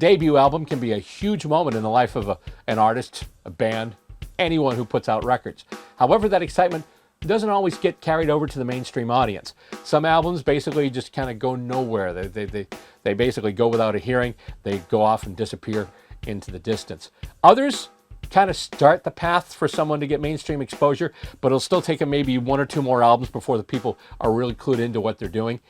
debut album can be a huge moment in the life of an artist, a band, anyone who puts out records. However, that excitement doesn't always get carried over to the mainstream audience. Some albums basically just kind of go nowhere. They basically go without a hearing. They go off and disappear into the distance. Others kind of start the path for someone to get mainstream exposure, but it'll still take them maybe one or two more albums before the people are really clued into what they're doing.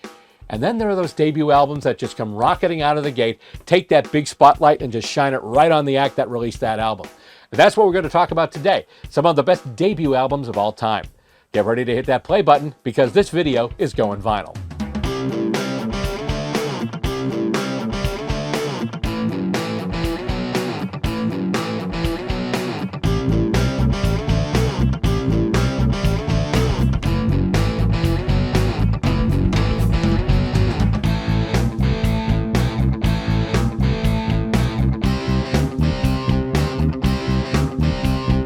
And then there are those debut albums that just come rocketing out of the gate, take that big spotlight and just shine it right on the act that released that album. And that's what we're going to talk about today, some of the best debut albums of all time. Get ready to hit that play button because this video is going vinyl.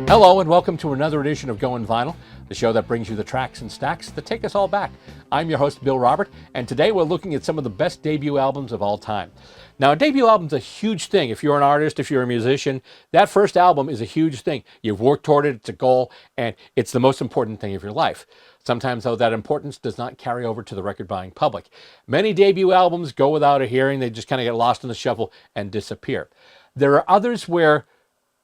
Hello and welcome to another edition of Goin Vinyl, the show that brings you the tracks and stacks that take us all back. I'm your host, Bill Robert, and today we're looking at some of the best debut albums of all time. Now, a debut album's a huge thing. If you're an artist, if you're a musician, that first album is a huge thing. You've worked toward it, it's a goal, and it's the most important thing of your life. Sometimes, though, that importance does not carry over to the record-buying public. Many debut albums go without a hearing. They just kind of get lost in the shuffle and disappear. There are others where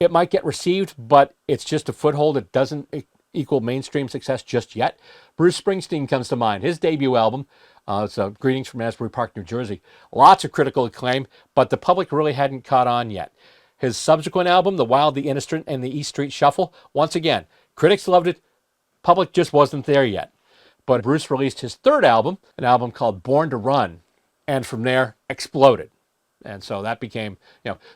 it might get received, but it's just a foothold. It doesn't equal mainstream success just yet. Bruce Springsteen comes to mind. His debut album, it's Greetings from Asbury Park, New Jersey. Lots of critical acclaim, but the public really hadn't caught on yet. His subsequent album, The Wild, the Innocent, and the East Street Shuffle, once again, critics loved it. Public just wasn't there yet. But Bruce released his third album, an album called Born to Run, and from there exploded. And so that became,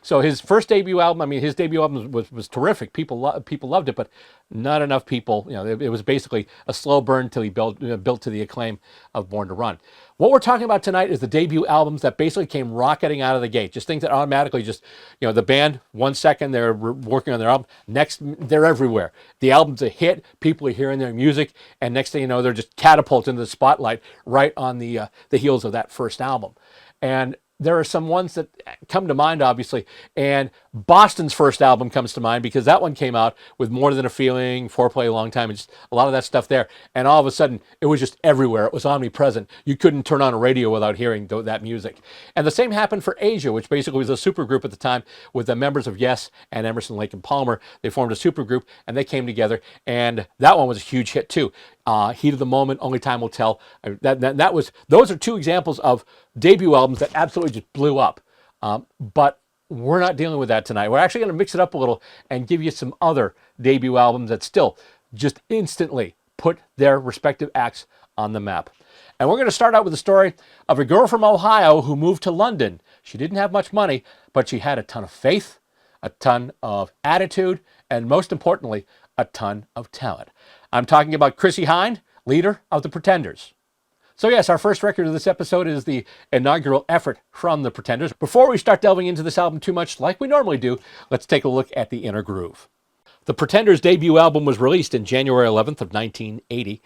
so his first debut album, his debut album was terrific. People loved it, but not enough people, it was basically a slow burn till he built to the acclaim of Born to Run. What we're talking about tonight is the debut albums that basically came rocketing out of the gate. Just things that automatically just, the band, 1 second they're working on their album, next they're everywhere. The album's a hit, people are hearing their music, and next thing you know, they're just catapulted into the spotlight right on the heels of that first album. And there are some ones that come to mind, obviously, and Boston's first album comes to mind because that one came out with More Than a Feeling, Foreplay, A Long Time, and just a lot of that stuff there. And all of a sudden, it was just everywhere. It was omnipresent. You couldn't turn on a radio without hearing that music. And the same happened for Asia, which basically was a supergroup at the time with the members of Yes and Emerson, Lake and Palmer. They formed a supergroup, and they came together, and that one was a huge hit, too. Heat of the Moment, Only Time Will Tell. Those are two examples of debut albums that absolutely just blew up. But we're not dealing with that tonight. We're actually going to mix it up a little and give you some other debut albums that still just instantly put their respective acts on the map. And we're going to start out with the story of a girl from Ohio who moved to London. She didn't have much money, but she had a ton of faith, a ton of attitude, and most importantly, a ton of talent. I'm talking about Chrissie Hynde, leader of the Pretenders. So yes, our first record of this episode is the inaugural effort from the Pretenders. Before we start delving into this album too much, like we normally do, let's take a look at the inner groove. The Pretenders' debut album was released in January 11th of 1980.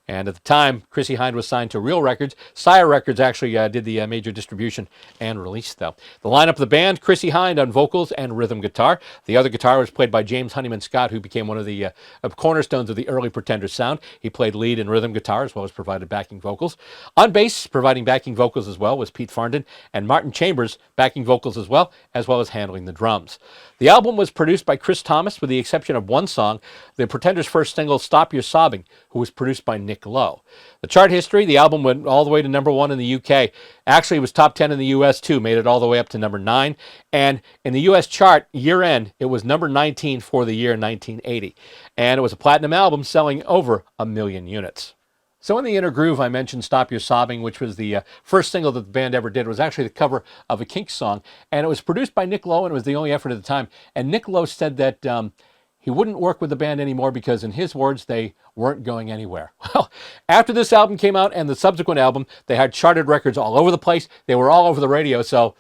And at the time, Chrissie Hynde was signed to Real Records. Sire Records actually did the major distribution and release, though. The lineup of the band, Chrissie Hynde on vocals and rhythm guitar. The other guitar was played by James Honeyman Scott, who became one of the cornerstones of the early Pretenders sound. He played lead and rhythm guitar as well as provided backing vocals. On bass, providing backing vocals as well, was Pete Farndon, and Martin Chambers backing vocals as well as handling the drums. The album was produced by Chris Thomas, with the exception of one song, the Pretenders' first single, Stop Your Sobbing, who was produced by Nick Lowe. The chart history, the album went all the way to #1 in the UK. Actually, it was top 10 in the US too, made it all the way up to #9. And in the US chart, year-end, it was #19 for the year 1980. And it was a platinum album selling over 1 million units. So in the inner groove, I mentioned Stop Your Sobbing, which was the first single that the band ever did. It was actually the cover of a Kinks song, and it was produced by Nick Lowe, and it was the only effort at the time. And Nick Lowe said that he wouldn't work with the band anymore because, in his words, they weren't going anywhere. Well, after this album came out and the subsequent album, they had charted records all over the place. They were all over the radio, so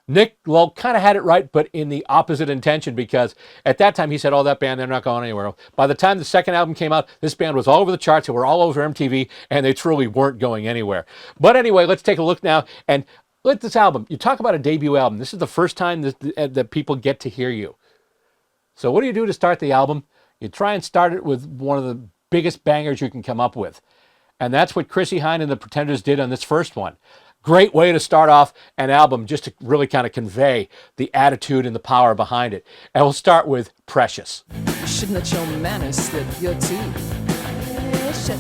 Nick Lowe kind of had it right, but in the opposite intention, because at that time he said, oh, that band, they're not going anywhere. By the time the second album came out, this band was all over the charts. They were all over MTV, and they truly weren't going anywhere. But anyway, let's take a look now. And Look at this album. You talk about a debut album. This is the first time that people get to hear you. So what do you do to start the album? You try and start it with one of the biggest bangers you can come up with. And that's what Chrissie Hynde and the Pretenders did on this first one. Great way to start off an album, just to really kind of convey the attitude and the power behind it. And we'll start with Precious. You shouldn't let your manners slip. You're too precious.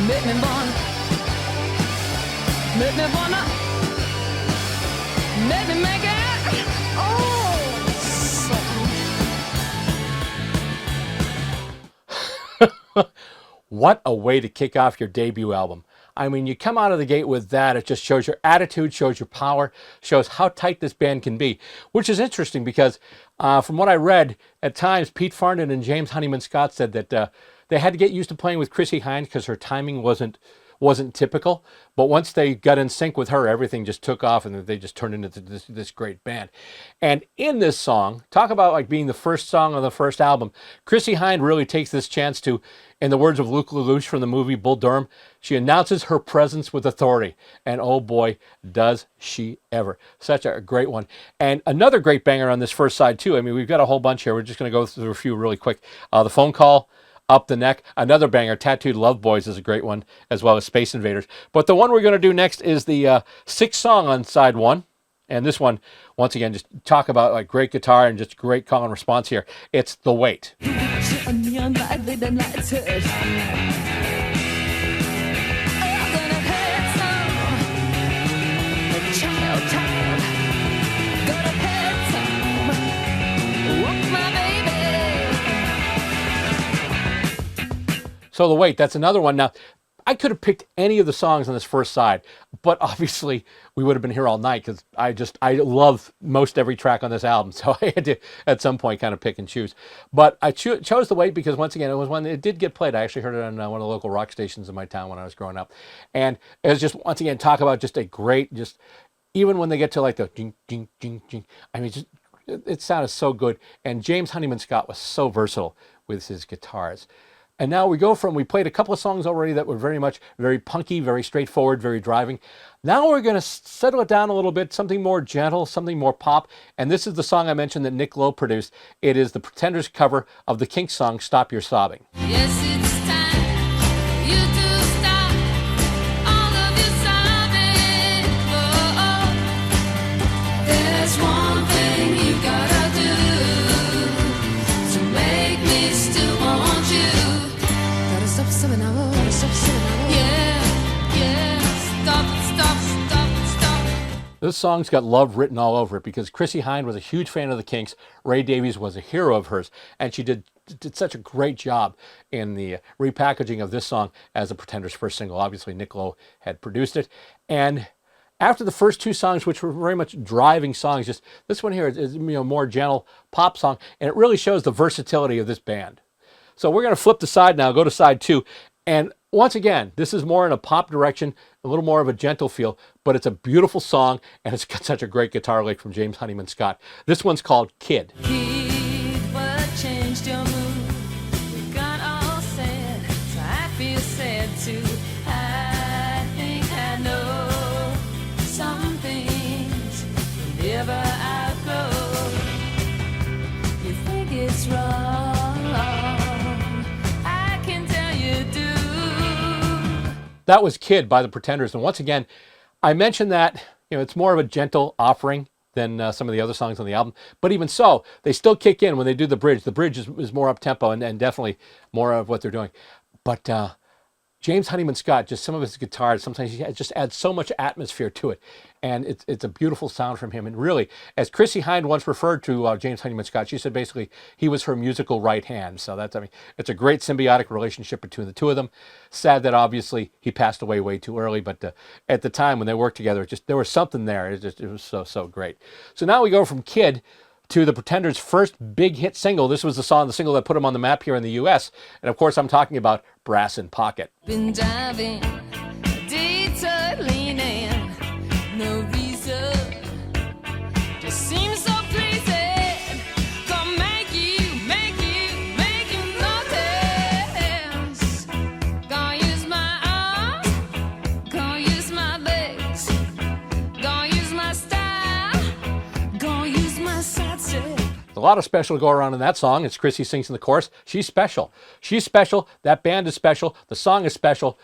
Make me wanna, make me wanna, make me make it. Oh, something. What a way to kick off your debut album. I mean, you come out of the gate with that. It just shows your attitude, shows your power, shows how tight this band can be, which is interesting because from what I read, at times Pete Farndon and James Honeyman Scott said that they had to get used to playing with Chrissie Hynde because her timing wasn't typical. But once they got in sync with her, everything just took off and they just turned into this great band. And in this song, talk about like being the first song on the first album, Chrissie Hynde really takes this chance to, in the words of Luke LaLoosh from the movie Bull Durham, she announces her presence with authority. And oh boy, does she ever. Such a great one. And another great banger on this first side too. I mean, we've got a whole bunch here. We're just going to go through a few really quick. The Phone Call, Up the Neck, another banger. Tattooed Love Boys is a great one, as well as Space Invaders. But the one we're going to do next is the sixth song on side one. And this one, once again, just talk about like great guitar and just great call and response here. It's The Wait. So The Wait, that's another one. Now, I could have picked any of the songs on this first side, but obviously we would have been here all night because I love most every track on this album. So I had to, at some point, kind of pick and choose. But I chose The Wait because, once again, it was one that did get played. I actually heard it on one of the local rock stations in my town when I was growing up. And it was just, once again, talk about just a great, just, even when they get to like the ding, ding, ding, ding, I mean, just, it sounded so good. And James Honeyman Scott was so versatile with his guitars. And now we played a couple of songs already that were very punky, very straightforward, very driving. Now we're going to settle it down a little bit, something more gentle, something more pop. And this is the song I mentioned that Nick Lowe produced. It is the Pretenders' cover of the Kinks song, Stop Your Sobbing. Yes, it's time you to stop all of your sobbing. Oh, there's one thing you gotta do to make me still want you. Stop sobbing now, stop sobbing now. Yeah, stop. This song's got love written all over it because Chrissie Hynde was a huge fan of the Kinks. Ray Davies was a hero of hers, and she did such a great job in the repackaging of this song as the Pretenders' first single. Obviously, Nick Lowe had produced it. And after the first two songs, which were very much driving songs, just this one here is more gentle pop song, and it really shows the versatility of this band. So we're going to flip the side now, go to side two. And once again, this is more in a pop direction, a little more of a gentle feel, but it's a beautiful song, and it's got such a great guitar lick from James Honeyman Scott. This one's called Kid. Kid, what changed your mood? We got all sad, so I feel sad too. I think I know some things will never outgrow. You think it's wrong. That was Kid by the Pretenders. And once again, I mentioned that it's more of a gentle offering than some of the other songs on the album. But even so, they still kick in when they do the bridge. The bridge is more up-tempo and definitely more of what they're doing. But James Honeyman Scott, just some of his guitars, sometimes he just adds so much atmosphere to it. And it's a beautiful sound from him. And really, as Chrissie Hynde once referred to James Honeyman Scott, she said basically he was her musical right hand. So it's a great symbiotic relationship between the two of them. Sad that obviously he passed away way too early, but at the time when they worked together, there was something there. It was so great. So now we go from Kid to the Pretenders' first big hit single. This was the single that put them on the map here in the U.S. And of course, I'm talking about Brass in Pocket. Been diving, detour leaning, no reason, just seems so pleasing. Gonna make you notice. Gonna use my arms, gonna use lot of special to go around in that song. It's Chrissy sings in the chorus. She's special. She's special. That band is special. The song is special.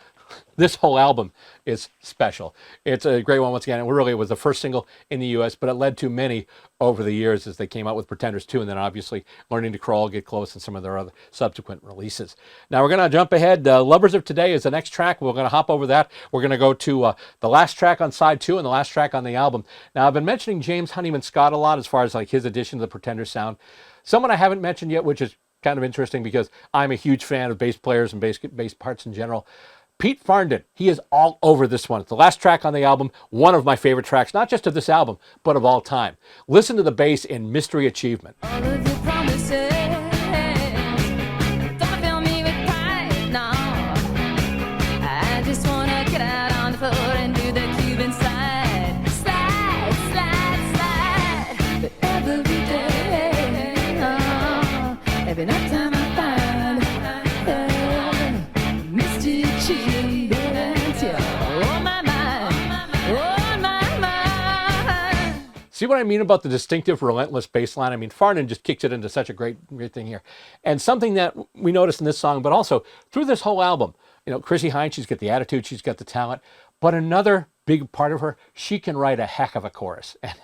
This whole album is special. It's a great one once again. And really, it was the first single in the U.S., but it led to many over the years as they came out with Pretenders 2, and then obviously Learning to Crawl, Get Close, and some of their other subsequent releases. Now we're going to jump ahead. Lovers of Today is the next track. We're going to hop over that. We're going to go to the last track on side 2 and the last track on the album. Now I've been mentioning James Honeyman Scott a lot as far as like his addition to the Pretenders sound. Someone I haven't mentioned yet, which is kind of interesting because I'm a huge fan of bass players and bass parts in general. Pete Farndon, he is all over this one. It's the last track on the album, one of my favorite tracks, not just of this album, but of all time. Listen to the bass in Mystery Achievement. All of your promises don't fill me with pride, no. I just wanna get out on the floor and do the Cuban slide. Slide, slide, slide. But every day, every night time I find Mystery Achievement, yeah, on my mind, on my mind. See what I mean about the distinctive, relentless bass line? I mean, Farnan just kicks it into such a great thing here. And something that we noticed in this song, but also through this whole album, you know, Chrissy Hynde, she's got the attitude, she's got the talent, but another big part of her, she can write a heck of a chorus. And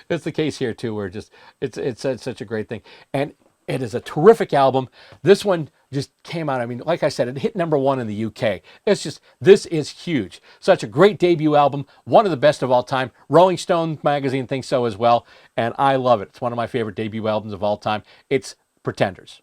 it's the case here too, where just, it's such a great thing. And it is a terrific album. This one just came out. I mean, like I said, it hit #1 in the UK. It's just, this is huge. Such a great debut album, one of the best of all time. Rolling Stone magazine thinks so as well, and I love it. It's one of my favorite debut albums of all time. It's Pretenders.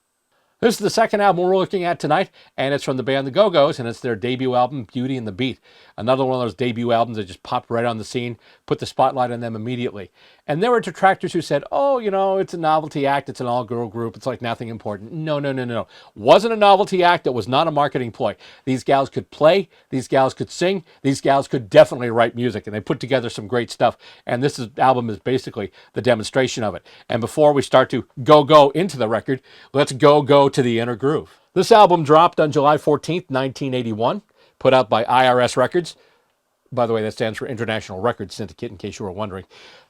This is the second album we're looking at tonight, and it's from the band The Go-Go's, and it's their debut album, Beauty and the Beat. Another one of those debut albums that just popped right on the scene, put the spotlight on them immediately. And there were detractors who said, oh, you know, it's a novelty act, it's an all-girl group, it's like nothing important. No, no, no, no. Wasn't a novelty act, it was not a marketing ploy. These gals could play, these gals could sing, these gals could definitely write music, and they put together some great stuff, and this album is basically the demonstration of it. And before we start to go into the record, let's go to the inner groove. This album dropped on July 14th, 1981, put out by IRS Records. By the way, that stands for International Records Syndicate, in case you were wondering.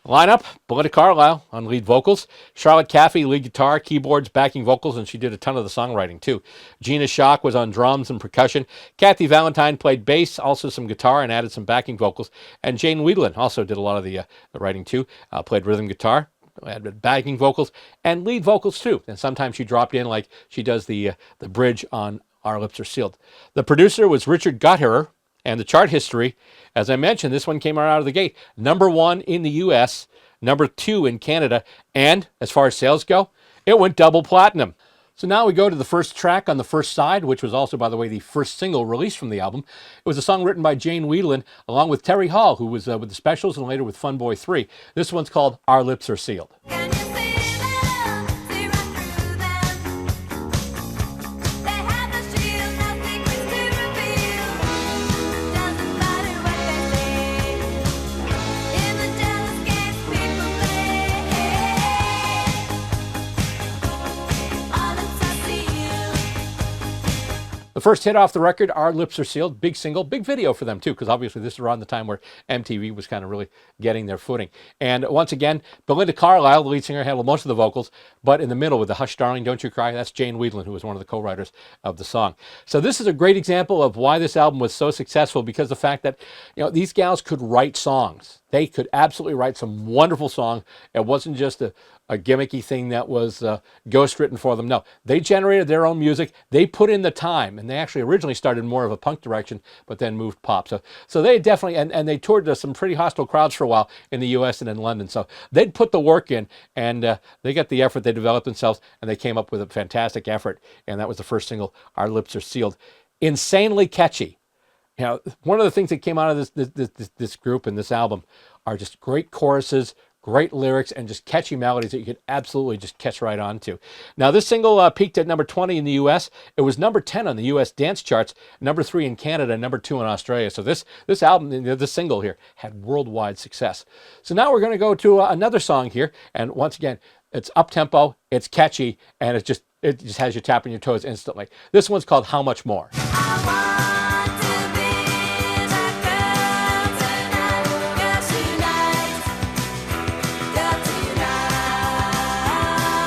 Lineup: Belinda Carlisle on lead vocals, Charlotte Caffey lead guitar, keyboards, backing vocals, and she did a ton of the songwriting too. Gina Schock was on drums and percussion. Kathy Valentine played bass, also some guitar, and added some backing vocals. And Jane Wiedlin also did a lot of the writing too, played rhythm guitar, had backing vocals, and lead vocals too. And sometimes she dropped in, like she does the bridge on Our Lips Are Sealed. The producer was Richard Gotterer, and the chart history, as I mentioned, this one came out of the gate. #1 in the US, #2 in Canada, and as far as sales go, it went double platinum. So now we go to the first track on the first side, which was also, by the way, the first single released from the album. It was a song written by Jane Wiedlin, along with Terry Hall, who was with the Specials and later with Fun Boy 3. This one's called Our Lips Are Sealed. Can you see them? See right through them. They have the shield, no secrets to reveal. Doesn't matter what they say. In the jealous games people play. All lips are sealed. The first hit off the record, Our Lips Are Sealed, big single, big video for them too, because obviously this is around the time where MTV was kind of really getting their footing. And once again, Belinda Carlisle, the lead singer, handled most of the vocals, but in the middle with the Hush Darling, Don't You Cry, that's Jane Wiedlin, who was one of the co-writers of the song. So this is a great example of why this album was so successful, because the fact that, you know, these gals could write songs. They could absolutely write some wonderful songs. It wasn't just a gimmicky thing that was ghostwritten for them. No, they generated their own music. They put in the time, and they actually originally started more of a punk direction, but then moved pop. So they definitely, and they toured to some pretty hostile crowds for a while in the US and in London. So they'd put the work in, and they got the effort. They developed themselves, and they came up with a fantastic effort. And that was the first single, Our Lips Are Sealed. Insanely catchy. You know, one of the things that came out of this group and this album are just great choruses, great lyrics, and just catchy melodies that you could absolutely just catch right on to. Now, this single peaked at #20 in the US. It was #10 on the US dance charts, #3 in Canada, #2 in Australia. So this album, this single here, had worldwide success. So now we're going to go to another song here. And once again, it's up-tempo, it's catchy, and it just has you tapping your toes instantly. This one's called How Much More. I want to be that girl tonight. Girl tonight. Girl tonight.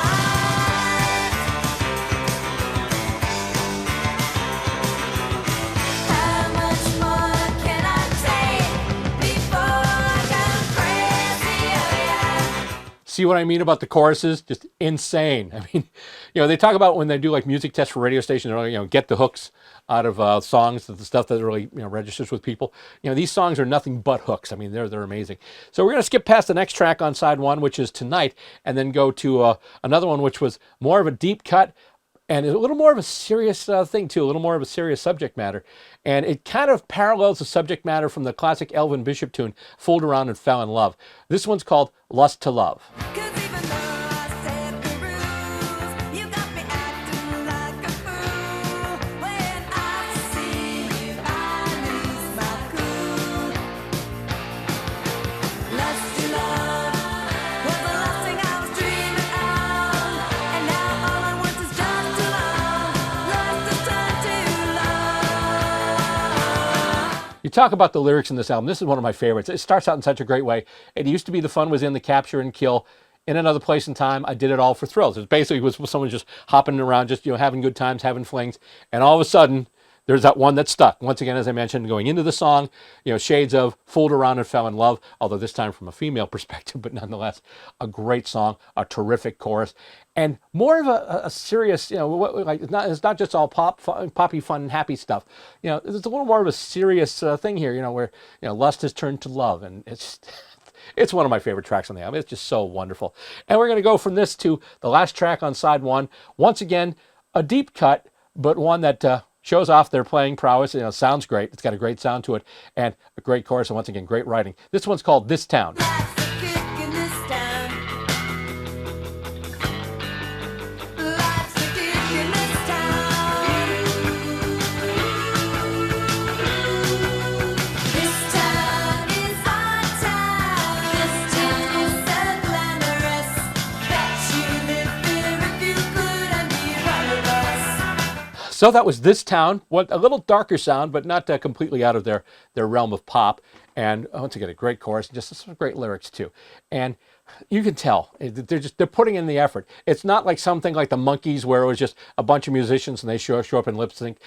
See what I mean about the choruses? Just insane. I mean, they talk about when they do like music tests for radio stations, they're like, get the hooks out of songs, the stuff that really registers with people. These songs are nothing but hooks. I mean, they're amazing. So we're going to skip past the next track on side one, which is Tonight, and then go to another one, which was more of a deep cut and a little more of a serious thing too, a little more of a serious subject matter. And it kind of parallels the subject matter from the classic Elvin Bishop tune, Fooled Around and Fell in Love. This one's called Lust to Love. You talk about the lyrics in this album. This is one of my favorites. It starts out in such a great way. It used to be the fun was in the capture and kill. In another place and time, I did it all for thrills. It basically was someone just hopping around, just having good times, having flings, and all of a sudden, there's that one that stuck. Once again, as I mentioned, going into the song, shades of Fooled Around and Fell in Love, although this time from a female perspective, but nonetheless, a great song, a terrific chorus, and more of a serious, it's not just all poppy, fun, and happy stuff. There's a little more of a serious thing here, where, lust has turned to love, and it's one of my favorite tracks on the album. It's just so wonderful. And we're going to go from this to the last track on side one. Once again, a deep cut, but one that shows off their playing prowess. Sounds great. It's got a great sound to it and a great chorus, and once again, great writing. This one's called This Town. So that was This Town, a little darker sound, but not completely out of their realm of pop. And once again, a great chorus, just some great lyrics too. And you can tell they're putting in the effort. It's not like something like the Monkees where it was just a bunch of musicians and they show up and lip sync.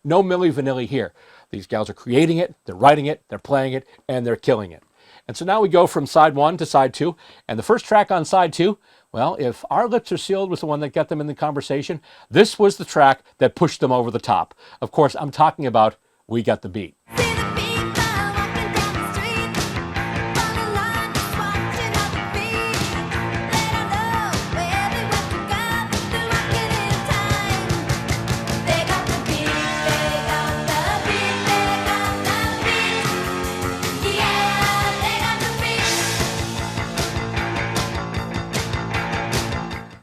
No Milli Vanilli here. These gals are creating it, they're writing it, they're playing it, and they're killing it. And so now we go from side one to side two. And the first track on side two, well, if Our Lips Are Sealed was the one that got them in the conversation, this was the track that pushed them over the top. Of course, I'm talking about We Got the Beat.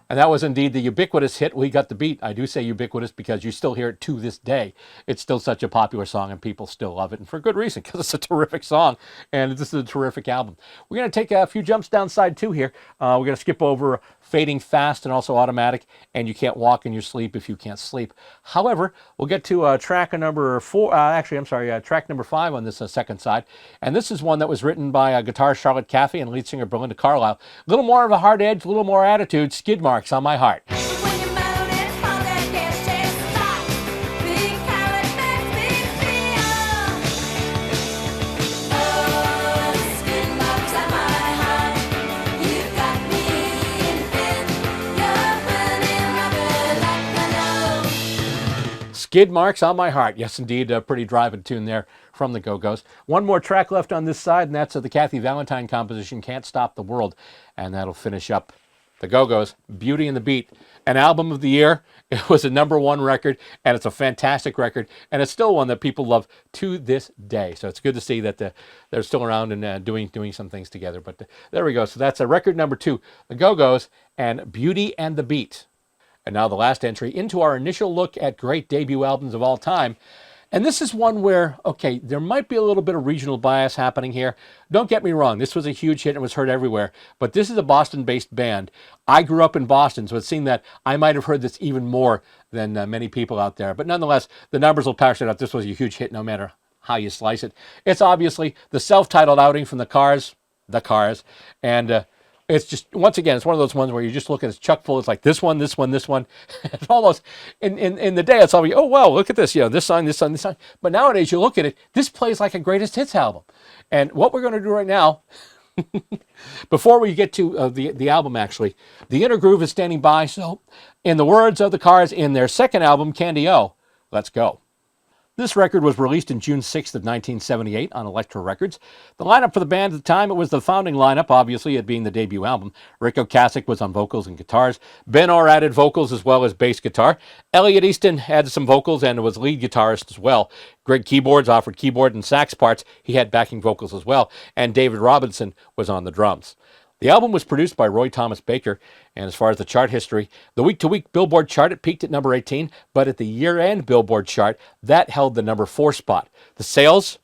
And that was indeed the ubiquitous hit, We Got the Beat. I do say ubiquitous because you still hear it to this day. It's still such a popular song and people still love it. And for good reason, because it's a terrific song and this is a terrific album. We're going to take a few jumps down side two here. We're going to skip over Fading Fast and also Automatic, and You Can't Walk in Your Sleep If You Can't Sleep. However, we'll get to track number track number 5 on this second side. And this is one that was written by guitarist Charlotte Caffey and lead singer Belinda Carlisle. A little more of a hard edge, a little more attitude, Skid Marks on My Heart. Skid Marks on My Heart. Yes, indeed, a pretty driving tune there from the Go-Go's. One more track left on this side, and that's the Kathy Valentine composition, Can't Stop the World. And that'll finish up the Go-Go's Beauty and the Beat. An album of the year. It was a #1 record, and it's a fantastic record, and it's still one that people love to this day. So it's good to see that they're still around and doing some things together. But there we go. So that's a record number 2, the Go-Go's and Beauty and the Beat. And now the last entry into our initial look at great debut albums of all time. And this is one where, okay, there might be a little bit of regional bias happening here. Don't get me wrong, this was a huge hit and was heard everywhere, but this is a Boston-based band. I grew up in Boston, so it seemed that I might have heard this even more than many people out there. But nonetheless, the numbers will pass it out. This was a huge hit no matter how you slice it. It's obviously the self-titled outing from the Cars, and it's just, once again, it's one of those ones where you just look at it's chock full. It's like this one. It's almost, in the day, it's always, oh, wow, look at this, this song. But nowadays, you look at it, this plays like a greatest hits album. And what we're going to do right now, Before we get to the album, actually, the Inner Groove is standing by. So, in the words of the Cars in their second album, Candy O, let's go. This record was released in June 6th of 1978 on Elektra Records. The lineup for the band at the time, it was the founding lineup, obviously, it being the debut album. Rick Ocasek was on vocals and guitars. Ben Orr added vocals as well as bass guitar. Elliot Easton added some vocals and was lead guitarist as well. Greg Keyboards offered keyboard and sax parts. He had backing vocals as well. And David Robinson was on the drums. The album was produced by Roy Thomas Baker, and as far as the chart history, the week-to-week Billboard chart, it peaked at number 18, but at the year-end Billboard chart, that held the number 4 spot. The sales?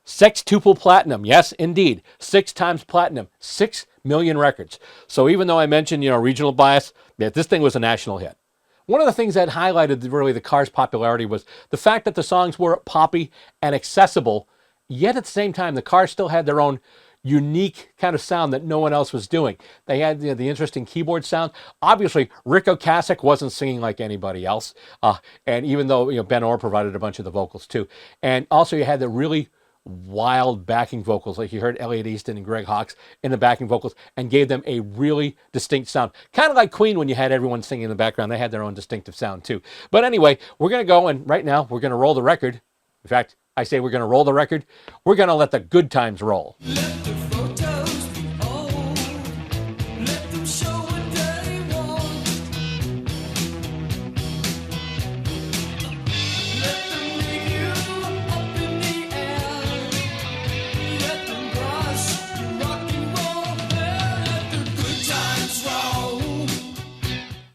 Sextuple platinum. Yes, indeed. 6 times platinum. 6 million records. So even though I mentioned, regional bias, this thing was a national hit. One of the things that highlighted really the Cars' popularity was the fact that the songs were poppy and accessible, yet at the same time, the Cars still had their own unique kind of sound that no one else was doing. They had the interesting keyboard sound. Obviously, Rick Ocasek wasn't singing like anybody else, and even though Ben Orr provided a bunch of the vocals too. And also you had the really wild backing vocals, like you heard Elliot Easton and Greg Hawkes in the backing vocals, and gave them a really distinct sound. Kind of like Queen when you had everyone singing in the background. They had their own distinctive sound too. But anyway, we're going to go, and right now we're going to roll the record. In fact, I say we're going to roll the record. We're going to let the good times roll.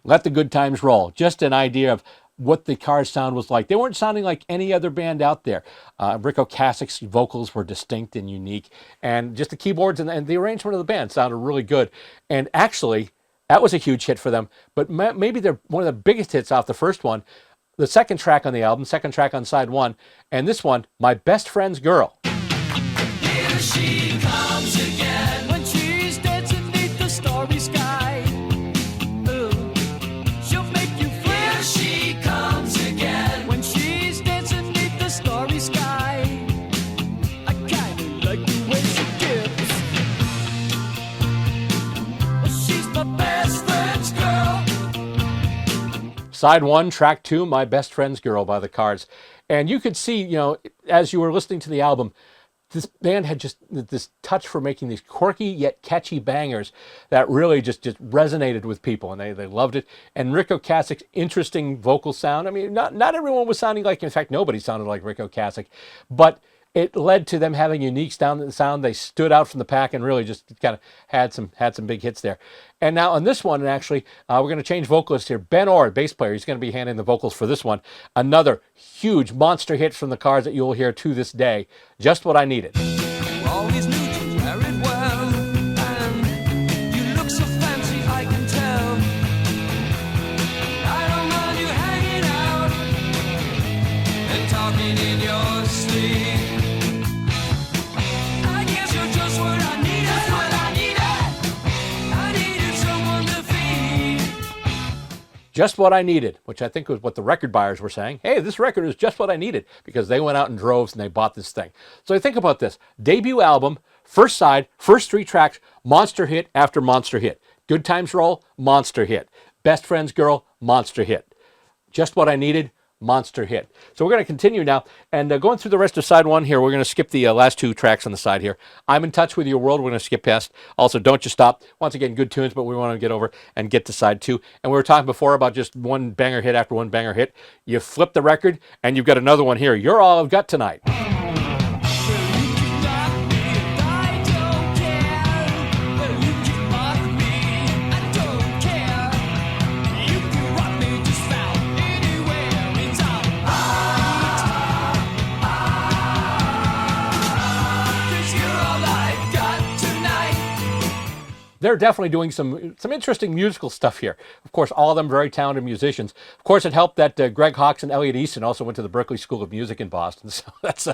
Let the good times roll. Just an idea of what the Cars sound was like. They weren't sounding like any other band out there. Rick Ocasek's vocals were distinct and unique, and just the keyboards and the arrangement of the band sounded really good. And actually, that was a huge hit for them, but maybe they're one of the biggest hits off the first one, the second track on the album, second track on side 1, and this one, My Best Friend's Girl. Here she comes again when she's dancing beneath the starry sky. Side 1, track 2, My Best Friend's Girl by the Cars. And you could see, as you were listening to the album, this band had just this touch for making these quirky yet catchy bangers that really just resonated with people, and they loved it. And Rick Ocasek's interesting vocal sound. I mean, not everyone was sounding like, in fact, nobody sounded like Rick Ocasek, but it led to them having unique sound. They stood out from the pack and really just kind of had some big hits there. And now on this one, and actually, we're going to change vocalist here. Ben Orr, bass player, he's going to be handling the vocals for this one. Another huge monster hit from the Cars that you'll hear to this day. Just What I Needed. All these new jeans wear it well, and you look so fancy, I can tell. I don't mind you hanging out and talking in your sleep. Just What I Needed, which I think was what the record buyers were saying. Hey, this record is just what I needed, because they went out in droves and they bought this thing. So think about this. Debut album, first side, first 3 tracks, monster hit after monster hit. Good Times Roll, monster hit. Best Friend's Girl, monster hit. Just What I Needed, monster hit. So we're going to continue now, and going through the rest of side 1 here, we're going to skip the last 2 tracks on the side here. I'm in Touch with Your World, we're going to skip past. Also, Don't You Stop. Once again, good tunes, but we want to get over and get to side 2. And we were talking before about just one banger hit after one banger hit. You flip the record, and you've got another one here. You're All I've Got Tonight. They're definitely doing some interesting musical stuff here. Of course, all of them very talented musicians. Of course, it helped that Greg Hawkes and Elliot Easton also went to the Berklee School of Music in Boston. So that's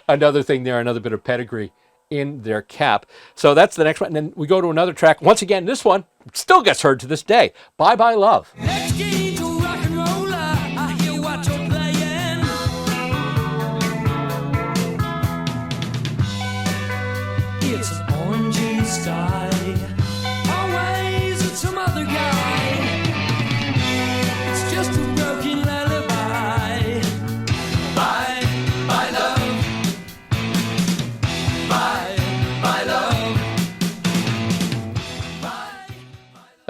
another thing there, another bit of pedigree in their cap. So that's the next one. And then we go to another track. Once again, this one still gets heard to this day. Bye Bye Love. Let's get into rock and roll. I hear what you're playing. It's oranges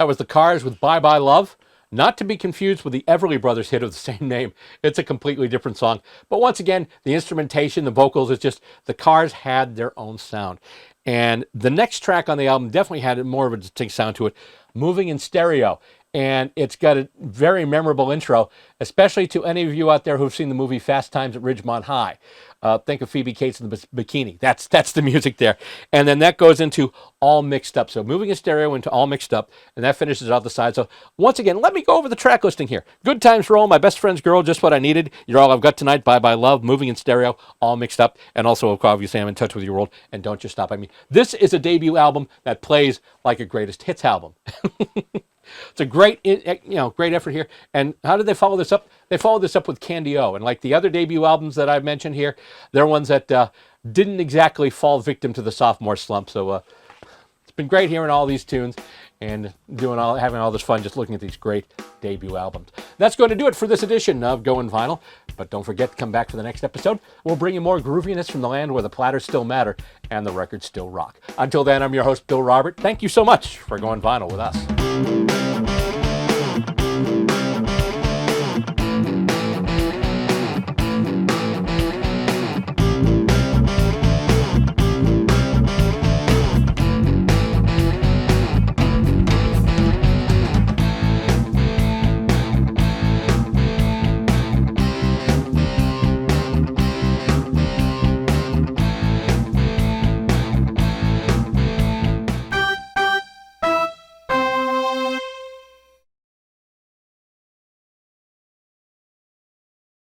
That was the Cars with Bye Bye Love. Not to be confused with the Everly Brothers hit of the same name. It's a completely different song. But once again, the instrumentation, the vocals, it's just the Cars had their own sound. And the next track on the album definitely had more of a distinct sound to it, Moving in Stereo. And it's got a very memorable intro, especially to any of you out there who've seen the movie Fast Times at Ridgemont High. Think of Phoebe Cates in the bikini. That's the music there. And then that goes into All Mixed Up. So moving in stereo into All Mixed Up, and that finishes out the side. So once again, let me go over the track listing here. Good Times Roll, My Best Friend's Girl, Just What I Needed, You're All I've Got Tonight, Bye Bye Love, Moving in Stereo, All Mixed Up, and also, obviously, I'm in Touch with Your World, and Don't Just Stop. I mean, this is a debut album that plays like a greatest hits album. It's a great, great effort here. And how did they follow this up? They followed this up with Candy O. And like the other debut albums that I've mentioned here, they're ones that didn't exactly fall victim to the sophomore slump. So it's been great hearing all these tunes and having all this fun just looking at these great debut albums. That's going to do it for this edition of Goin' Vinyl. But don't forget to come back for the next episode. We'll bring you more grooviness from the land where the platters still matter and the records still rock. Until then, I'm your host, Bill Robert. Thank you so much for going vinyl with us.